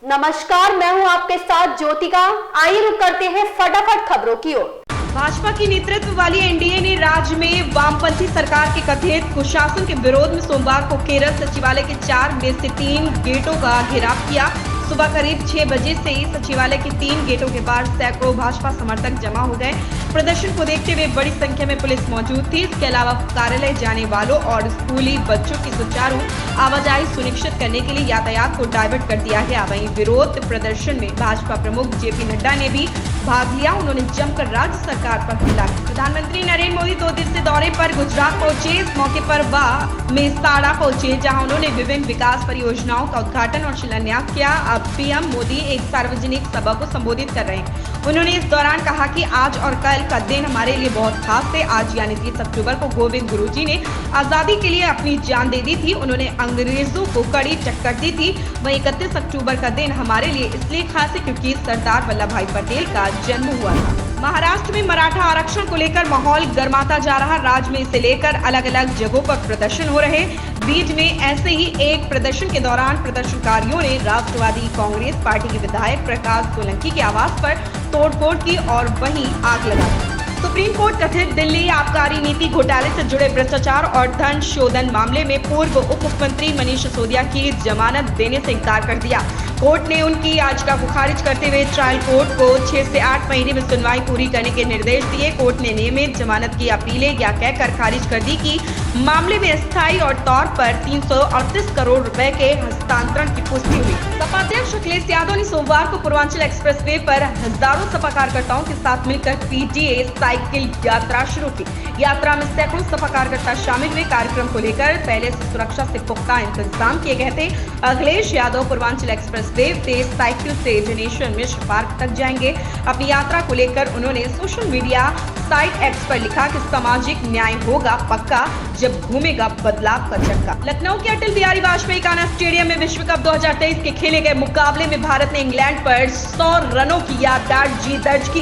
नमस्कार, मैं हूं आपके साथ ज्योतिका। आइए रुक करते हैं फटाफट खबरों की ओर। भाजपा की नेतृत्व वाली एनडीए ने राज्य में वामपंथी सरकार के कथित कुशासन के विरोध में सोमवार को केरल सचिवालय के 4 में से 3 गेटों का घेराव किया। सुबह करीब 6 बजे से ही सचिवालय के 3 गेटों के बाहर सैकड़ों भाजपा समर्थक जमा हो गए। प्रदर्शन को देखते हुए बड़ी संख्या में पुलिस मौजूद थी। इसके अलावा कार्यालय जाने वालों और स्कूली बच्चों की सुचारू आवाजाही सुनिश्चित करने के लिए यातायात को डाइवर्ट कर दिया गया। वहीं विरोध प्रदर्शन में भाजपा प्रमुख जेपी नड्डा ने भी भाग लिया। उन्होंने जमकर राज्य सरकार पर हमला किया। प्रधानमंत्री नरेंद्र मोदी 2 दिवसीय दौरे पर गुजरात पहुंचे। इस मौके पर वह मेसाड़ा पहुंचे, जहां उन्होंने विभिन्न विकास परियोजनाओं का उद्घाटन और शिलान्यास किया। अब पीएम मोदी एक सार्वजनिक सभा को संबोधित कर रहे हैं। उन्होंने इस दौरान कहा कि आज और कल का दिन हमारे लिए बहुत खास है। आज यानी 30 अक्टूबर को गोविंद गुरु जी ने आजादी के लिए अपनी जान दे दी थी। उन्होंने अंग्रेजों को कड़ी टक्कर दी थी। वहीं 31 अक्टूबर का दिन हमारे लिए इसलिए खास है क्योंकि सरदार वल्लभ भाई पटेल का जन्म हुआ था। महाराष्ट्र में मराठा आरक्षण को लेकर माहौल गर्माता जा रहा। राज्य में इसे लेकर अलग अलग जगहों पर प्रदर्शन हो रहे। बीच में ऐसे ही एक प्रदर्शन के दौरान प्रदर्शनकारियों ने राष्ट्रवादी कांग्रेस पार्टी के विधायक प्रकाश सोलंकी के आवास पर तोड़फोड़ की और वहीं आग लगा दी। सुप्रीम कोर्ट कथित दिल्ली आबकारी नीति घोटाले से जुड़े भ्रष्टाचार और धन शोधन मामले में पूर्व उप मुख्यमंत्री मनीष सिसोदिया की जमानत देने से इनकार कर दिया। कोर्ट ने उनकी याचिका को खारिज करते हुए ट्रायल कोर्ट को 6 से 8 महीने में सुनवाई पूरी करने के निर्देश दिए। कोर्ट ने नियमित जमानत की अपीलें या कहकर खारिज कर दी कि मामले में अस्थायी और तौर पर 338 करोड़ रुपए के हस्तांतरण की पुष्टि हुई। सपा अध्यक्ष अखिलेश यादव ने सोमवार को पूर्वांचल एक्सप्रेसवे पर हजारों सपा कार्यकर्ताओं के साथ मिलकर पीटीए साइकिल यात्रा शुरू की। यात्रा में सैकड़ों सपा कार्यकर्ता शामिल हुए। कार्यक्रम को लेकर पहले से सुरक्षा से पुख्ता इंतजाम किए गए थे। अखिलेश यादव पूर्वांचल एक्सप्रेसवे से साइकिल से जनेश्वर मिश्र पार्क तक जाएंगे। अपनी यात्रा को लेकर उन्होंने सोशल मीडिया साइट एक्स पर लिखा कि सामाजिक न्याय होगा पक्का जब घूमेगा बदलाव का चक्का। लखनऊ के अटल बिहारी वाजपेयी काना स्टेडियम में विश्व कप 2023 के खेले गए मुकाबले में भारत ने इंग्लैंड पर 100 रनों की यादगार जीत दर्ज की,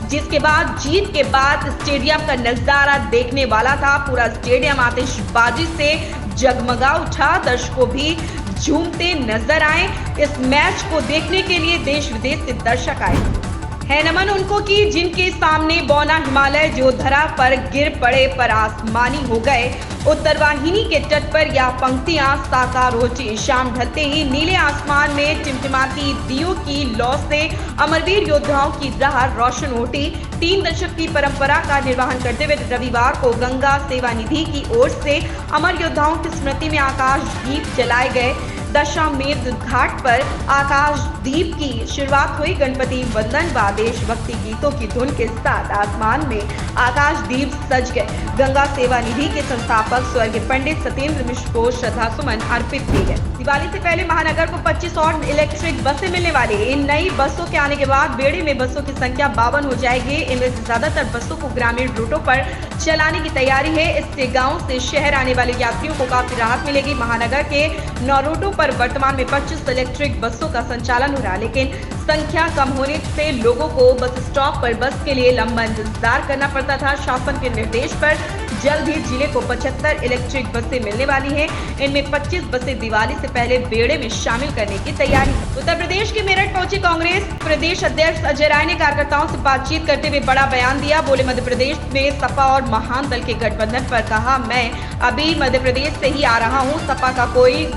जिसके बाद जीत के बाद स्टेडियम का नजारा देखने वाला था। पूरा स्टेडियम आतिशबाजी से जगमगा उठा। दर्शकों भी झूमते नजर आए। इस मैच को देखने के लिए देश विदेश से दर्शक आए। है नमन उनको कि जिनके सामने बौना हिमालय जो धरा पर गिर पड़े पर आसमानी हो गए। उत्तरवाहिनी के तट पर यह पंक्तियां साकार होती। शाम ढलते ही नीले आसमान में टिमटिमाती दियों की लौ से अमरवीर योद्धाओं की राह रोशन होती। 3 दशक की परंपरा का निर्वहन करते हुए रविवार को गंगा सेवा निधि की ओर से अमर योद्धाओं की स्मृति में आकाश दीप जलाए गए। दशाश्वमेध घाट पर आकाश दीप की शुरुआत हुई। गणपति वंदन व देशभक्ति गीतों की धुन के साथ आसमान में आकाश दीप सज गए। गंगा सेवा निधि के संस्थापक स्वर्गीय पंडित सत्येंद्र मिश्र को श्रद्धासुमन अर्पित किए गए। दिवाली से पहले महानगर को 25 और इलेक्ट्रिक बसें मिलने वाली। इन नई बसों के आने के बाद बेड़े में बसों की संख्या 52 हो जाएगी। इनमें से ज्यादातर बसों को ग्रामीण रूटों पर चलाने की तैयारी है। इससे गाँव से शहर आने वाले यात्रियों को काफी राहत मिलेगी। महानगर के 9 रूटों पर वर्तमान में 25 इलेक्ट्रिक बसों का संचालन हो रहा है, लेकिन संख्या कम होने से लोगों को बस स्टॉप पर बस के लिए लंबा इंतजार करना पड़ता था। शासन के निर्देश पर जल्द ही जिले को 75 इलेक्ट्रिक बसें मिलने वाली हैं। इनमें 25 बसें दिवाली से पहले बेड़े में शामिल करने की तैयारी है। उत्तर प्रदेश के मेरठ पहुंचे कांग्रेस प्रदेश अध्यक्ष अजय राय ने कार्यकर्ताओं से बातचीत करते हुए बड़ा बयान दिया। बोले, मध्य प्रदेश में सपा और महान दल के गठबंधन पर कहा, मैं अभी मध्य प्रदेश से ही आ रहा हूँ। सपा का कोई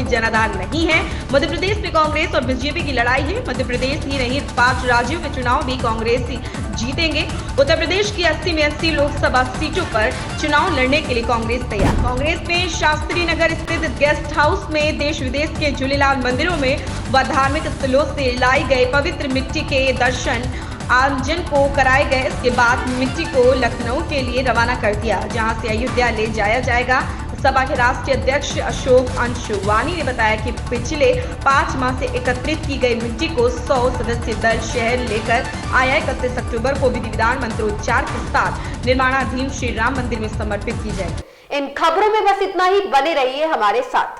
जनाधार नहीं है। मध्य प्रदेश में कांग्रेस और बीजेपी की लड़ाई है। मध्य प्रदेश ही नहीं 5 राज्यों के चुनाव भी कांग्रेस ही जीतेंगे। उत्तर प्रदेश की 80 में 80 लोकसभा सीटों पर चुनाव लड़ने के लिए कांग्रेस तैयार। कांग्रेस ने शास्त्री नगर स्थित गेस्ट हाउस में देश विदेश के झूलेलाल मंदिरों में व धार्मिक स्थलों से लाई गए पवित्र मिट्टी के दर्शन आमजन को कराए गए। इसके बाद मिट्टी को लखनऊ के लिए रवाना कर दिया, जहां से अयोध्या ले जाया जाएगा। सपा के राष्ट्रीय अध्यक्ष अशोक अंशुवानी ने बताया कि पिछले 5 माह से एकत्रित की गई मिट्टी को 100 सदस्य दल शहर लेकर आया। 31 अक्टूबर को विधि विधान मंत्रोच्चार के साथ निर्माणाधीन श्री राम मंदिर में समर्पित की जाएगी। इन खबरों में बस इतना ही। बने रहिए हमारे साथ।